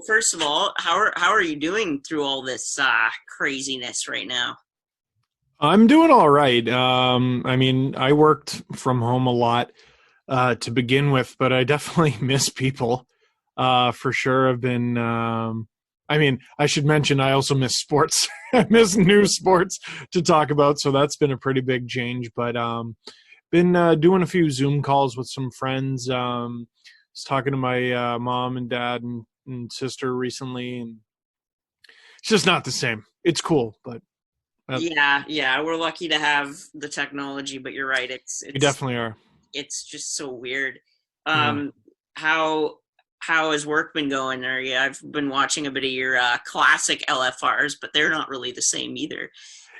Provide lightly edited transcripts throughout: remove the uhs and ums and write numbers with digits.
First of all, how are you doing through all this craziness right now? I'm doing all right. I mean, I worked from home a lot to begin with, but I definitely miss people for sure. I mean, I should mention I also miss sports. I miss new sports to talk about, so that's been a pretty big change. But been doing a few Zoom calls with some friends. Was talking to my mom and dad and sister recently, and it's just not the same. It's cool, but Yeah, we're lucky to have the technology, but you're right. we definitely are. It's just so weird. Yeah. Um, how has work been going? I've been watching a bit of your classic LFRs, but they're not really the same either.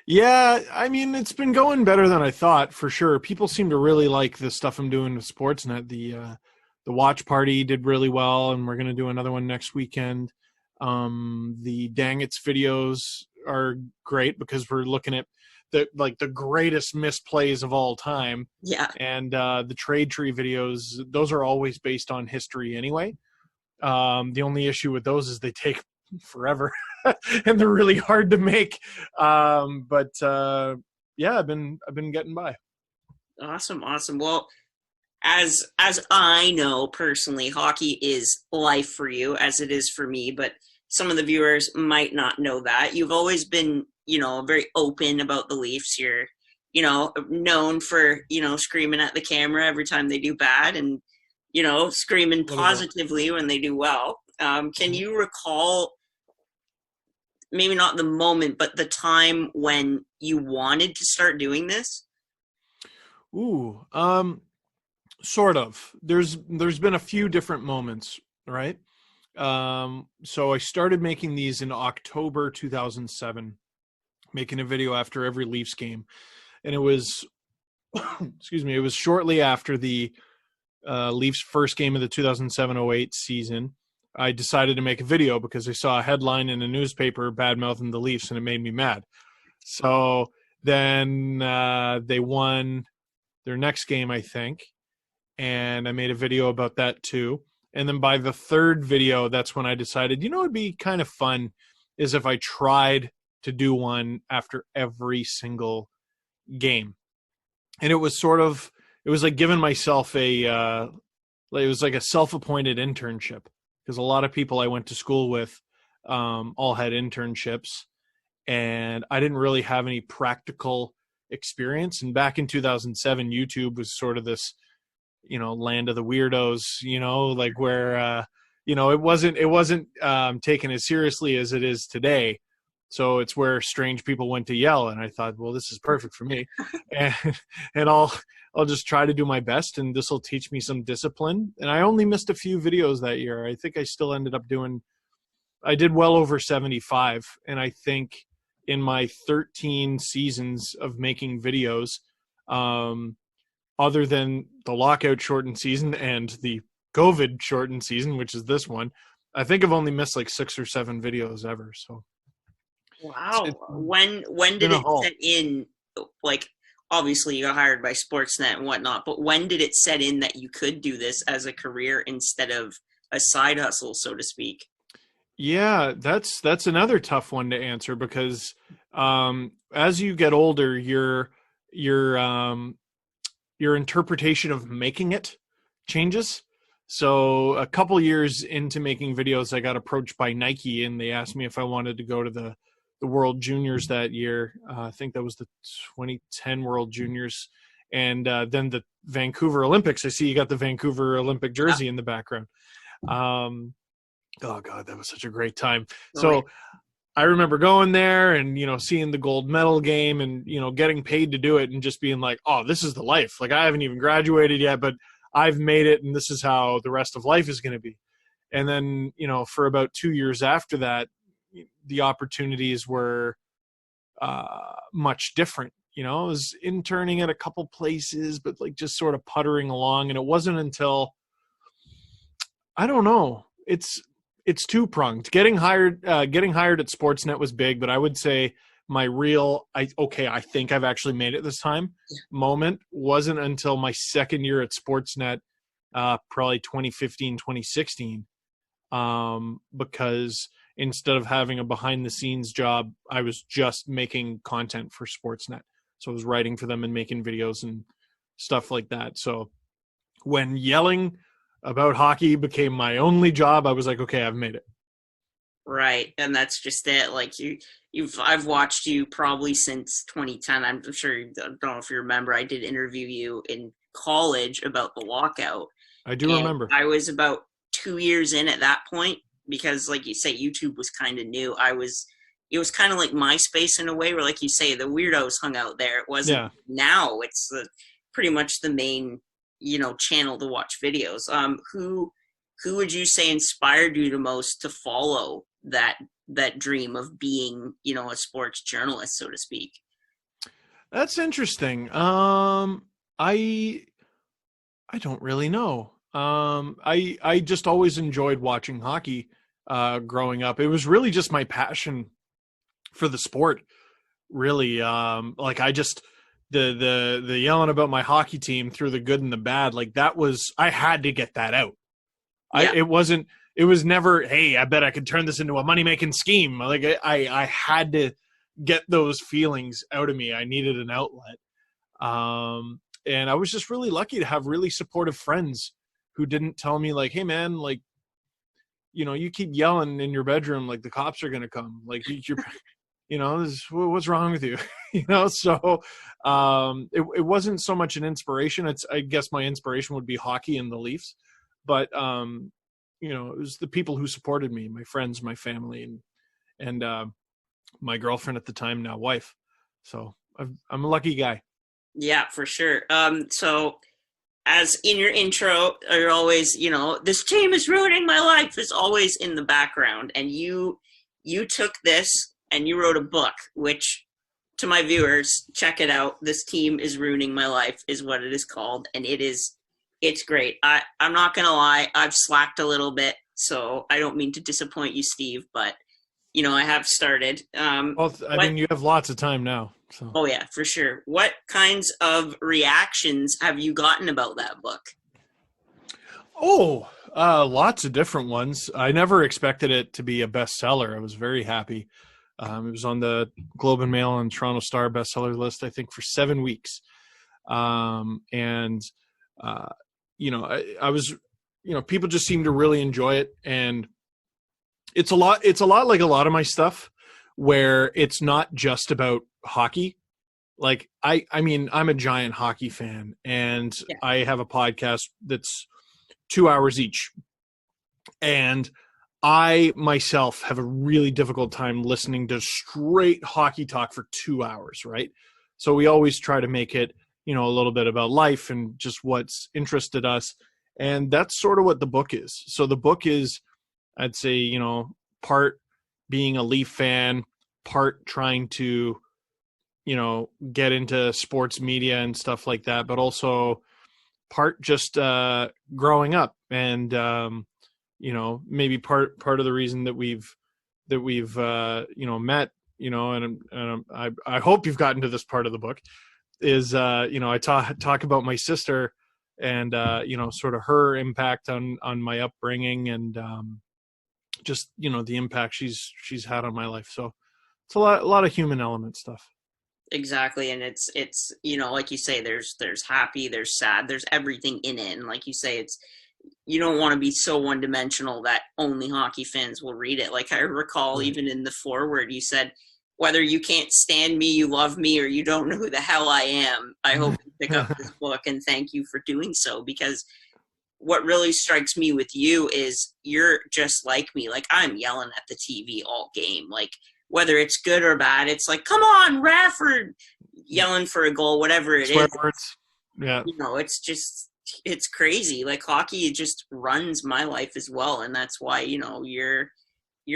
Yeah, I mean, it's been going better than I thought for sure. People seem to really like the stuff I'm doing with Sportsnet. The watch party did really well, and we're gonna do another one next weekend. The Dang It's videos are great because we're looking at the greatest misplays of all time, Yeah, and the trade tree videos. Those are always based on history anyway. The only issue with those is they take forever and they're really hard to make. But yeah, I've been getting by. awesome. Well, as I know personally, hockey is life for you, as it is for me. But some of the viewers might not know that. You've always been, very open about the Leafs. You're, known for, screaming at the camera every time they do bad, and screaming A little bit. positively when they do well. Can Mhm. you recall, maybe not the moment, but the time when you wanted to start doing this? Ooh, sort of. There's been a few different moments, right? So I started making these in October 2007, making a video after every Leafs game, and it was excuse me, it was shortly after the Leafs' first game of the 2007-08 season. I decided to make a video because I saw a headline in a newspaper bad mouthing the Leafs, and it made me mad. So then they won their next game, I think, and I made a video about that too. And then by the third video, that's when I decided, it'd be kind of fun is if I tried to do one after every single game. And it was like giving myself it was like a self-appointed internship because a lot of people I went to school with all had internships, and I didn't really have any practical experience. And back in 2007, YouTube was sort of this, land of the weirdos, like where, it wasn't taken as seriously as it is today. So it's where strange people went to yell, and I thought, well, this is perfect for me, and and I'll just try to do my best, and this will teach me some discipline. And I only missed a few videos that year. I think I still ended up doing. I did well over 75, and I think in my 13 seasons of making videos, um, other than the lockout shortened season and the COVID shortened season, which is this one, I think I've only missed like 6 or 7 videos ever. So it's Wow. When did been a it haul. set in? Like, obviously, you got hired by Sportsnet and whatnot, but when did it set in that you could do this as a career instead of a side hustle, so to speak? Yeah, that's another tough one to answer because as you get older, your interpretation of making it changes. So a couple years into making videos, I got approached by Nike and they asked me if I wanted to go to the World Juniors that year. I think that was the 2010 World Juniors, and then the Vancouver Olympics. I see you got the Vancouver Olympic Yeah. jersey in the background. Um, oh God, that was such a great time. Oh, yeah. So I remember going there and seeing the gold medal game and getting paid to do it and just being like, oh, this is the life. Like I haven't even graduated yet, but I've made it, and this is how the rest of life is going to be. And then for about 2 years after that, the opportunities were much different. I was interning at a couple places, but like just sort of puttering along. And it wasn't until I don't know. It's two pronged. Getting hired at Sportsnet was big, but I would say my real I think I've actually made it this time moment wasn't until my second year at Sportsnet, probably 2015, 2016. because instead of having a behind the scenes job, I was just making content for Sportsnet. So I was writing for them and making videos and stuff like that. So when yelling about hockey became my only job, I was like, okay, I've made it. Right, and that's just it. Like I've watched you probably since 2010. I'm sure I don't know if you remember. I did interview you in college about the lockout, I do and remember. I was about 2 years in at that point because, like you say, YouTube was kind of new. It was kind of like MySpace in a way, where, like you say, the weirdos hung out there. It wasn't. Yeah. Now it's pretty much the main, channel to watch videos. Who would you say inspired you the most to follow that dream of being, a sports journalist, so to speak? That's interesting. I don't really know. I just always enjoyed watching hockey growing up. It was really just my passion for the sport, really. Like I just the yelling about my hockey team through the good and the bad, like that was, I had to get that out. Yeah. It was never, hey, I bet I could turn this into a money-making scheme. Like I had to get those feelings out of me. I needed an outlet. And I was just really lucky to have really supportive friends who didn't tell me like, hey man, like, you keep yelling in your bedroom, like the cops are going to come. Like you're, what's wrong with you? So it wasn't so much an inspiration. I guess my inspiration would be hockey and the Leafs, but it was the people who supported me, my friends, my family, and my girlfriend at the time, now wife. So I'm a lucky guy. Yeah, for sure. So as in your intro, you're always, this team is ruining my life is always in the background. And you took this and you wrote a book, which to my viewers, check it out. This team is ruining my life is what it is called. And it's great. I'm not going to lie. I've slacked a little bit, so I don't mean to disappoint you, Steve, but I have started. You have lots of time now. So. Oh yeah, for sure. What kinds of reactions have you gotten about that book? Oh, lots of different ones. I never expected it to be a bestseller. I was very happy. It was on the Globe and Mail and Toronto Star bestseller list, I think, for 7 weeks. I was, people just seem to really enjoy it. And it's a lot like a lot of my stuff where it's not just about hockey. Like I mean, I'm a giant hockey fan, and yeah. I have a podcast that's 2 hours each. And I myself have a really difficult time listening to straight hockey talk for 2 hours, right? So we always try to make it, a little bit about life and just what's interested us. And that's sort of what the book is. So the book is, I'd say, part being a Leaf fan, part trying to, get into sports media and stuff like that, but also part just growing up and, maybe part of the reason that we've met, and I hope you've gotten to this part of the book is, I talk about my sister and, sort of her impact on my upbringing and just, the impact she's had on my life. So it's a lot of human element stuff. Exactly. And it's, like you say, there's happy, there's sad, there's everything in it. And like you say, you don't want to be so one-dimensional that only hockey fans will read it. Like I recall even in the foreword, you said, whether you can't stand me, you love me, or you don't know who the hell I am, I hope you pick up this book, and thank you for doing so. Because what really strikes me with you is you're just like me. Like I'm yelling at the TV all game. Like whether it's good or bad, it's like, come on, ref, or yelling for a goal, whatever it Swear is. Words. Yeah. It's crazy. Like hockey just runs my life as well. And that's why, you're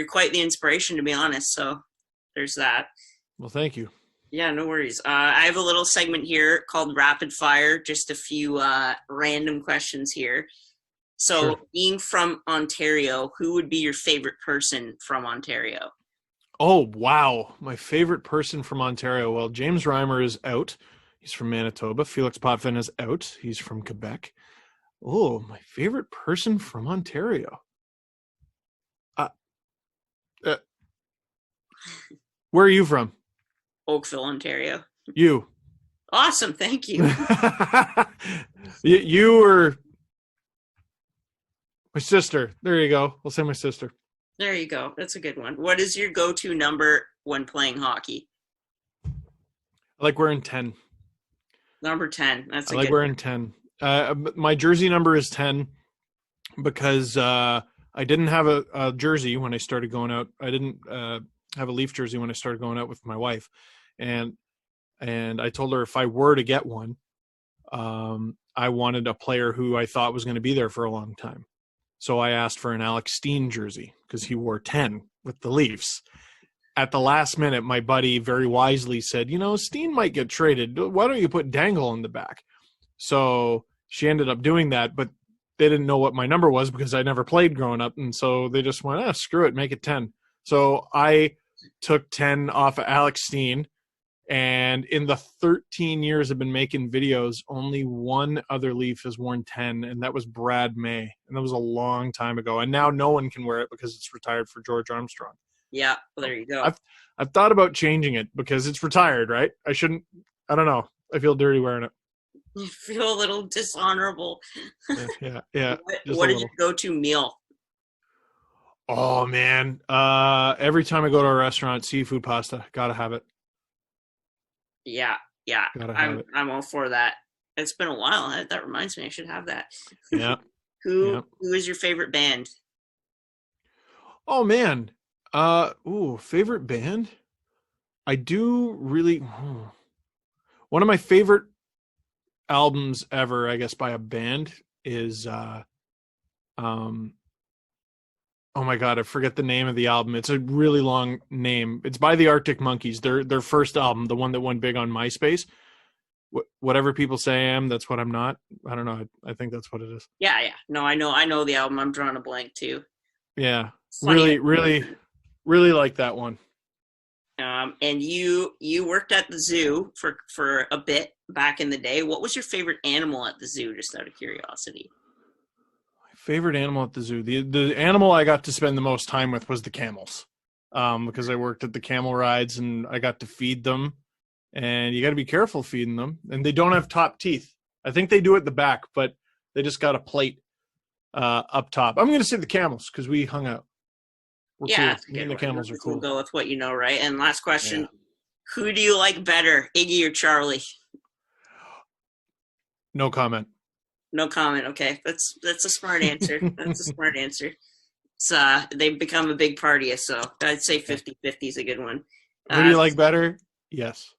quite the inspiration, to be honest. So there's that. Well, thank you. Yeah, no worries. I have a little segment here called Rapid Fire, just a few random questions here. So sure. Being from Ontario, who would be your favorite person from Ontario? Oh, wow. My favorite person from Ontario. Well, James Reimer is out. He's from Manitoba. Felix Potvin is out. He's from Quebec. Oh, my favorite person from Ontario. Where are you from? Oakville, Ontario. You. Awesome, thank you. You were my sister. There you go. I'll say my sister. There you go. That's a good one. What is your go-to number when playing hockey? I like wearing 10. Number 10. That's I a like good wearing 10. My jersey number is 10 because I didn't have a jersey when I started going out. I didn't have a Leaf jersey when I started going out with my wife. And I told her if I were to get one, I wanted a player who I thought was going to be there for a long time. So I asked for an Alex Steen jersey because he wore 10 with the Leafs. At the last minute, my buddy very wisely said, Steen might get traded. Why don't you put Dangle in the back? So she ended up doing that, but they didn't know what my number was because I never played growing up. And so they just went, screw it, make it 10. So I took 10 off of Alex Steen. And in the 13 years I've been making videos, only one other Leaf has worn 10, and that was Brad May. And that was a long time ago. And now no one can wear it because it's retired for George Armstrong. Yeah, well, there you go. I've thought about changing it because it's retired, right? I don't know. I feel dirty wearing it. You feel a little dishonorable. Yeah. What is your go-to meal? Oh, man. Every time I go to a restaurant, seafood pasta. Gotta have it. Yeah. I'm all for that. It's been a while. That reminds me, I should have that. Yeah. Who is your favorite band? Oh man. Favorite band? I do really one of my favorite albums ever, I guess, by a band is oh my God, I forget the name of the album. It's a really long name. It's by the Arctic Monkeys. Their first album, the one that went big on MySpace. Whatever people say I am, that's what I'm not. I don't know. I think that's what it is. Yeah. No, I know the album. I'm drawing a blank too. Yeah. Really like that one. And you worked at the zoo for a bit back in the day. What was your favorite animal at the zoo, just out of curiosity? Favorite animal at the zoo. The animal I got to spend the most time with was the camels, because I worked at the camel rides and I got to feed them. And you got to be careful feeding them. And they don't have top teeth. I think they do at the back, but they just got a plate up top. I'm going to say the camels because we hung out. We're yeah, cool. Me and the camels are cool. We'll go with what you know, right? And last question: Who do you like better, Iggy or Charlie? No comment. No comment. Okay, that's a smart answer. That's a smart answer. It's they've become a big part of you, so I'd say 50-50 is a good one. Who do you like better? Yes.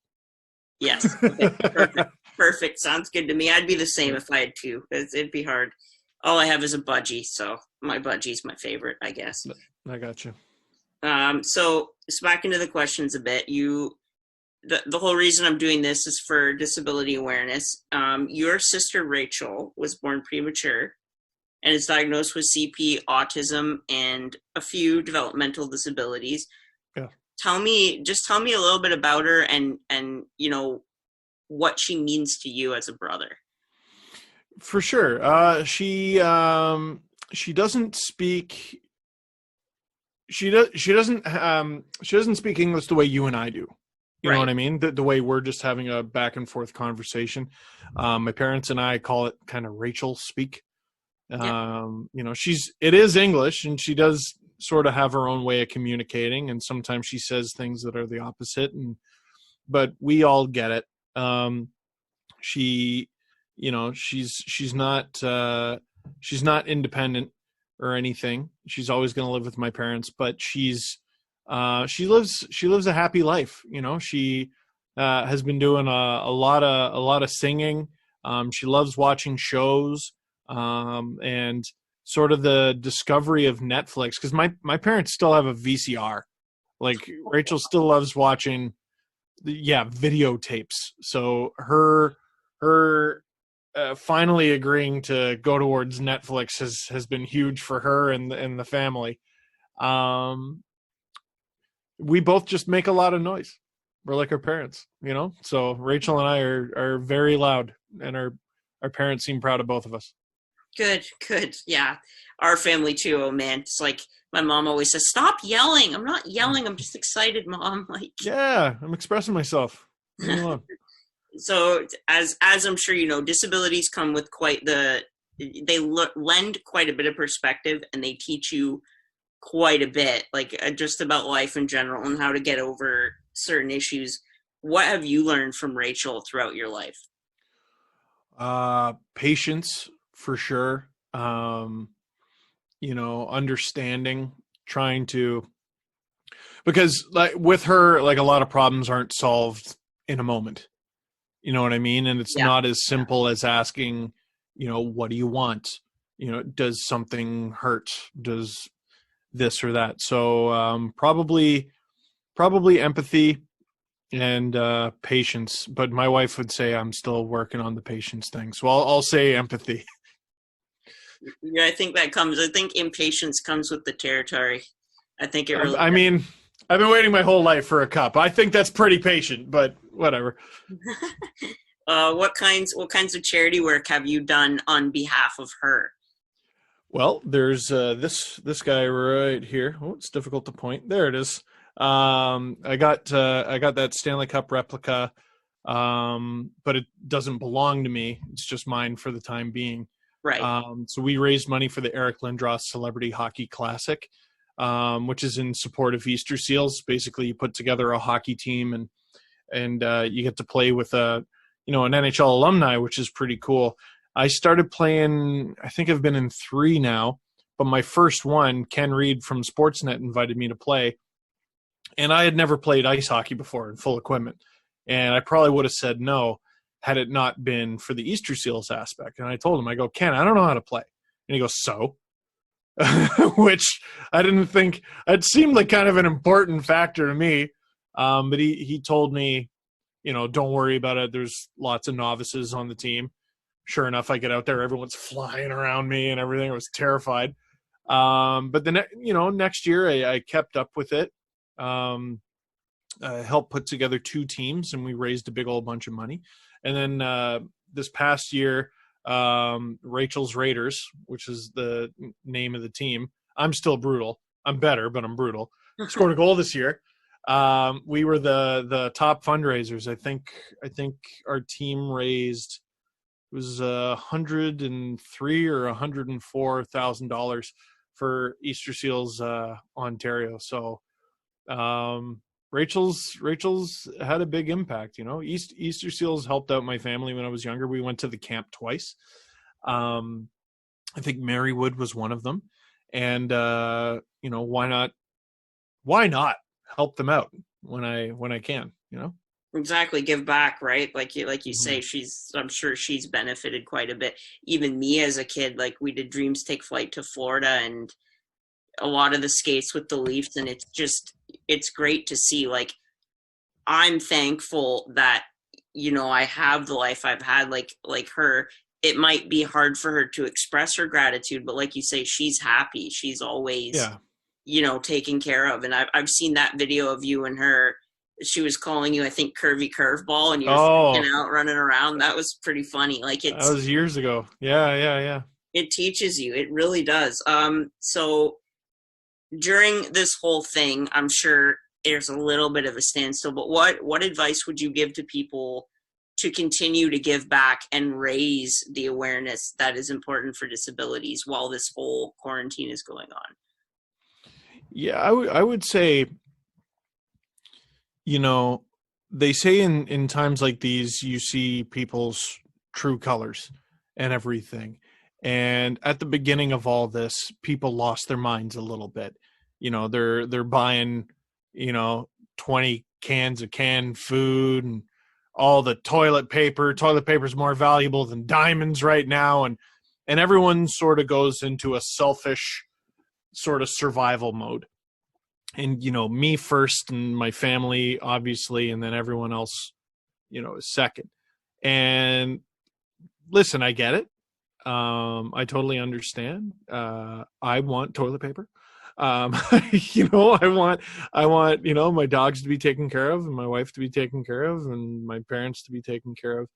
Yes. Okay. Perfect. Sounds good to me. I'd be the same if I had two. It'd be hard. All I have is a budgie, so my budgie's my favorite, I guess. I got you. So back into the questions a bit. The whole reason I'm doing this is for disability awareness. Your sister Rachel was born premature and is diagnosed with CP, autism, and a few developmental disabilities. Yeah. Tell me a little bit about her and what she means to you as a brother. For sure. She doesn't speak. She doesn't speak English the way you and I do. You know what I mean? The way we're just having a back and forth conversation. My parents and I call it kind of Rachel speak. It is English, and she does sort of have her own way of communicating, and sometimes she says things that are the opposite, but we all get it. She's not independent or anything. She's always going to live with my parents, but she lives a happy life. She has been doing a lot of singing. She loves watching shows, and sort of the discovery of Netflix, because my parents still have a VCR. Like, Rachel still loves watching videotapes. So her finally agreeing to go towards Netflix has been huge for her and the family. We both just make a lot of noise. We're like our parents, So Rachel and I are very loud, and our parents seem proud of both of us. Good, good. Yeah. Our family too. Oh man. It's like my mom always says, "Stop yelling." I'm not yelling. I'm just excited, mom. Like Yeah, I'm expressing myself. Leave me alone. so as I'm sure you know, disabilities come with quite the they lend quite a bit of perspective and they teach you quite a bit like just about life in general and how to get over certain issues. What have you learned from Rachel throughout your life? Patience for sure. Understanding, trying to, because like with her, like a lot of problems aren't solved in a moment. You know what I mean? And it's Yeah. not as simple as asking, what do you want? Does something hurt? Does this or that? So probably empathy and patience. But my wife would say I'm still working on the patience thing. So I'll say empathy. Yeah, I think impatience comes with the territory. I think it really I mean, I've been waiting my whole life for a cup. I think that's pretty patient, but whatever. what kinds of charity work have you done on behalf of her? Well, there's this guy right here. Oh, it's difficult to point. There it is. I got that Stanley Cup replica, but it doesn't belong to me. It's just mine for the time being. Right. So we raised money for the Eric Lindros Celebrity Hockey Classic, which is in support of Easter Seals. Basically, you put together a hockey team and you get to play with an NHL alumni, which is pretty cool. I started playing, I think I've been in 3 now, but my first one, Ken Reed from Sportsnet invited me to play. And I had never played ice hockey before in full equipment. And I probably would have said no had it not been for the Easter Seals aspect. And I told him, I go, Ken, I don't know how to play. And he goes, so? Which I didn't think, it seemed like kind of an important factor to me. But he told me, don't worry about it. There's lots of novices on the team. Sure enough, I get out there, everyone's flying around me and everything. I was terrified. But the next year I kept up with it. Helped put together 2 teams and we raised a big old bunch of money. And then this past year, Rachel's Raiders, which is the name of the team. I'm still brutal. I'm better, but I'm brutal. Scored a goal this year. We were the top fundraisers. I think our team raised, it was $103,000 or $104,000 for Easter Seals Ontario. So Rachel's had a big impact. Easter Seals helped out my family when I was younger. We went to the camp twice. I think Marywood was one of them, and why not help them out when I can. Exactly, give back, right? Like you Mm-hmm. say, I'm sure she's benefited quite a bit. Even me as a kid, like we did Dreams Take Flight to Florida and a lot of the skates with the Leafs, and it's great to see. Like I'm thankful that I have the life I've had. Like her, it might be hard for her to express her gratitude, but like you say, she's happy. She's always Yeah. taken care of. And I've seen that video of you and her. She was calling you, I think, curvy curveball, and you were freaking out, running around. That was pretty funny. Like that was years ago. Yeah. it teaches you. It really does. So during this whole thing, I'm sure there's a little bit of a standstill, but what advice would you give to people to continue to give back and raise the awareness that is important for disabilities while this whole quarantine is going on? Yeah, I would say, they say in times like these, you see people's true colors and everything. And at the beginning of all this, people lost their minds a little bit. They're buying, 20 cans of canned food and all the toilet paper. Toilet paper is more valuable than diamonds right now. And everyone sort of goes into a selfish sort of survival mode. And, me first and my family, obviously, and then everyone else, is second. And listen, I get it. I totally understand. I want toilet paper. I want, my dogs to be taken care of and my wife to be taken care of and my parents to be taken care of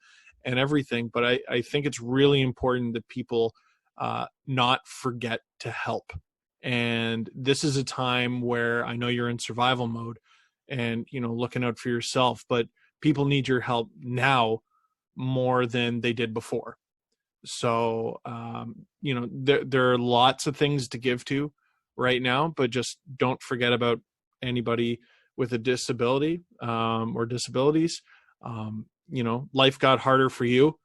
and everything. But I think it's really important that people not forget to help. And this is a time where I know you're in survival mode and, looking out for yourself, but people need your help now more than they did before. So, there are lots of things to give to right now, but just don't forget about anybody with a disability, or disabilities. Life got harder for you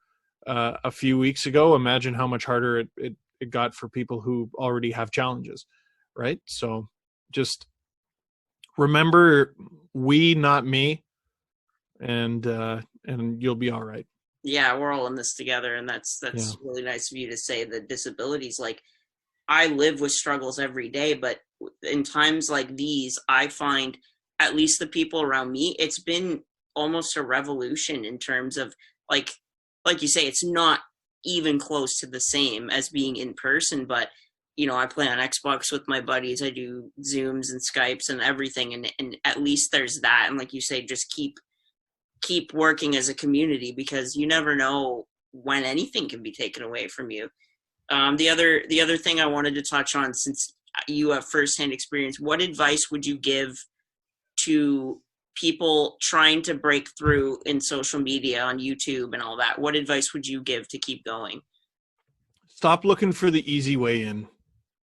a few weeks ago. Imagine how much harder it got for people who already have challenges, right? So just remember, we, not me, and you'll be all right. Yeah, we're all in this together, and that's really nice of you to say. The disabilities, like, I live with struggles every day, but in times like these, I find, at least the people around me, it's been almost a revolution in terms of, like you say, it's not even close to the same as being in person, but I play on Xbox with my buddies, I do Zooms and Skypes and everything, and at least there's that. And like you say, just keep working as a community, because you never know when anything can be taken away from you. The other thing I wanted to touch on, since you have firsthand experience, what advice would you give to people trying to break through in social media, on YouTube and all that? What advice would you give to keep going? Stop looking for the easy way in.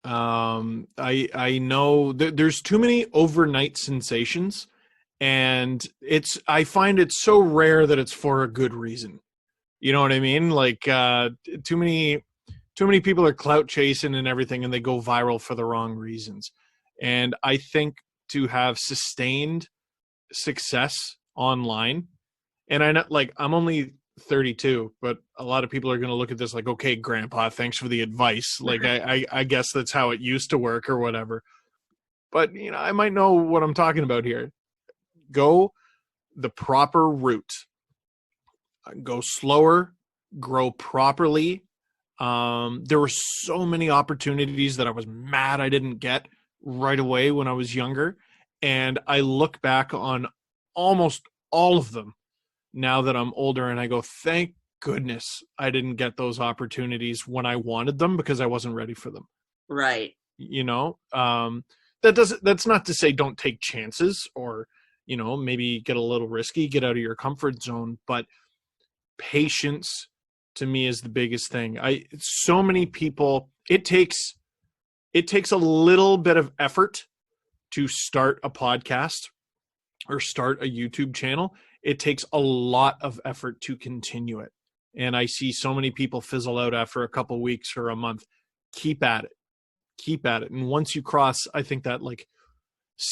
I know there's too many overnight sensations, and I find it so rare that it's for a good reason. You know what I mean? Like, too many people are clout chasing and everything, and they go viral for the wrong reasons. And I think to have sustained success online, and I know, like, I'm only 32, but a lot of people are going to look at this like, okay, grandpa, thanks for the advice. Like, I guess that's how it used to work or whatever. But, I might know what I'm talking about here. Go the proper route. Go slower, grow properly. There were so many opportunities that I was mad I didn't get right away when I was younger. And I look back on almost all of them now that I'm older, and I go, thank goodness I didn't get those opportunities when I wanted them, because I wasn't ready for them. Right. That's not to say don't take chances, or, maybe get a little risky, get out of your comfort zone, but patience to me is the biggest thing. So many people, it takes a little bit of effort to start a podcast or start a YouTube channel. It takes a lot of effort to continue it. And I see so many people fizzle out after a couple weeks or a month. Keep at it. And once you cross, I think that like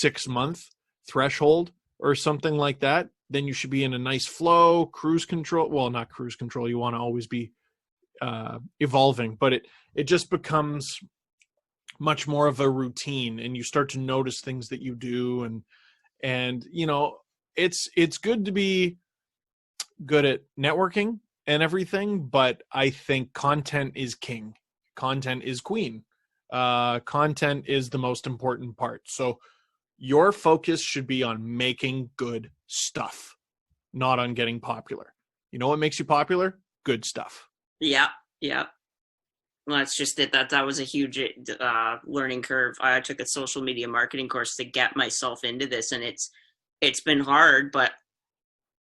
6-month threshold or something like that, then you should be in a nice flow, cruise control. Well, not cruise control. You want to always be evolving, but it just becomes much more of a routine, and you start to notice things that you do. And it's good to be good at networking and everything, but I think content is king. Content is queen. Content is the most important part. So your focus should be on making good stuff, not on getting popular. You know what makes you popular? Good stuff. Yeah. Well, that's just it. That was a huge learning curve. I took a social media marketing course to get myself into this, and it's been hard, but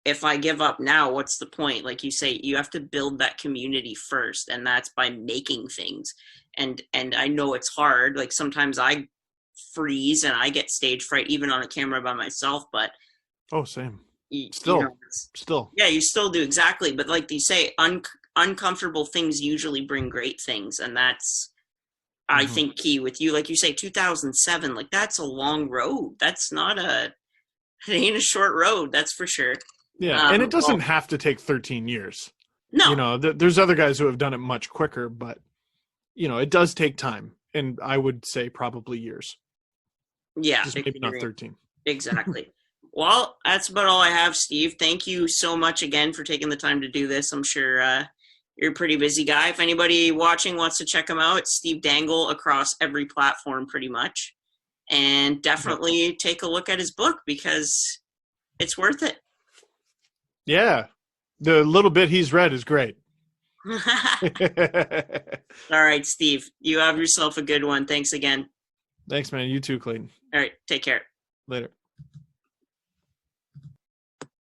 if I give up now, what's the point? Like you say, you have to build that community first, and that's by making things. And I know it's hard. Like sometimes I freeze and I get stage fright even on a camera by myself, but same. Still. Yeah, you still do, exactly. But like you say, uncomfortable things usually bring great things, and that's I think key with you. Like you say, 2007, like that's a long road. It ain't a short road, that's for sure. Yeah, and it doesn't have to take 13 years. No. There's other guys who have done it much quicker, but it does take time, and I would say probably years. Yeah, just maybe not 13. Exactly. Well, that's about all I have, Steve. Thank you so much again for taking the time to do this. I'm sure you're a pretty busy guy. If anybody watching wants to check him out, it's Steve Dangle across every platform pretty much. And definitely take a look at his book, because it's worth it. Yeah. The little bit he's read is great. All right, Steve. You have yourself a good one. Thanks again. Thanks, man. You too, Clayton. All right, take care. Later.